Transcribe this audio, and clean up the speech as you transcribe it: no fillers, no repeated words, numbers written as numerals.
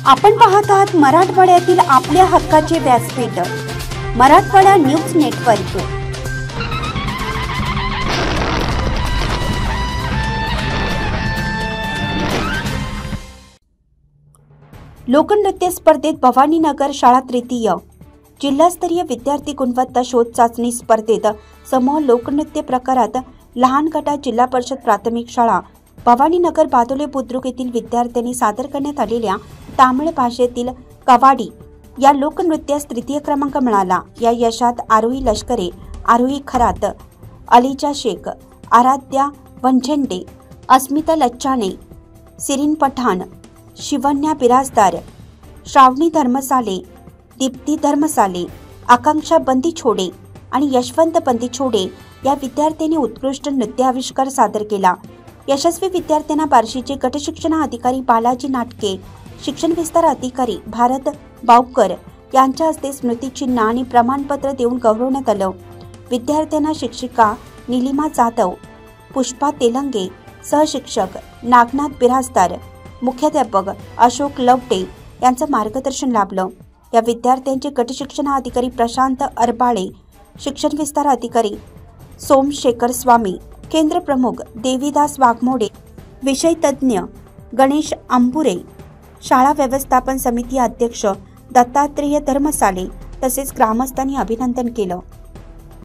आपण पाहत आहात मराठवाड्यातील आपल्या हक्काचे व्यासपीठ मराठवाडा न्यूज नेटवर्क। लोकनृत्य स्पर्धेत भवानीनगर शाळा तृतीय जिल्हास्तरीय विद्यार्थी गुणवत्ता शोध चाचणी स्पर्धेत समूह लोकनृत्य प्रकारात लहान गटात जिल्हा परिषद प्राथमिक शाळा भवानीनगर बादोले बुद्रुक येथील विद्यार्थ्यांनी सादर करण्यात आलेल्या तामिळ भाषेतील कवाडी या लोकनृत्यास तृतीय क्रमांक मिळाला। या यशात आरोही लष्करे, आरोही खरात, अलीजा शेख, आराध्या वंझेंडे, अस्मिता लच्चाणे, सिरीन पठाण, शिवन्या बिराजदार, श्रावणी धर्मसाले, दीप्ती धर्मसाले, आकांक्षा बंदीछोडे आणि यशवंत बंदीछोडे या विद्यार्थ्यांनी उत्कृष्ट नृत्याविष्कार सादर केला। यशस्वी विद्यार्थ्यांना बार्शीचे गटशिक्षण अधिकारी बालाजी नाटके, शिक्षण विस्तार अधिकारी भारत बावकर यांच्या हस्ते स्मृतिचिन्ह आणि प्रमाणपत्र देऊन गौरवण्यात आलं। विद्यार्थ्यांना शिक्षिका निलिमा जाधव, पुष्पा तेलंगे, सहशिक्षक नागनाथ बिराजदार, मुख्याध्यापक अशोक लवटे यांचं मार्गदर्शन लाभलं। या विद्यार्थ्यांचे गटशिक्षण अधिकारी प्रशांत अरबाळे, शिक्षण विस्तार अधिकारी सोमशेखर स्वामी, केंद्र प्रमुख देवीदास वाघमोडे, विषय तज्ज्ञ गणेश अंबुरे, शाळा व्यवस्थापन समिती अध्यक्ष दत्तात्रेय धर्मसाले तसेच ग्रामस्थांनी अभिनंदन केलं।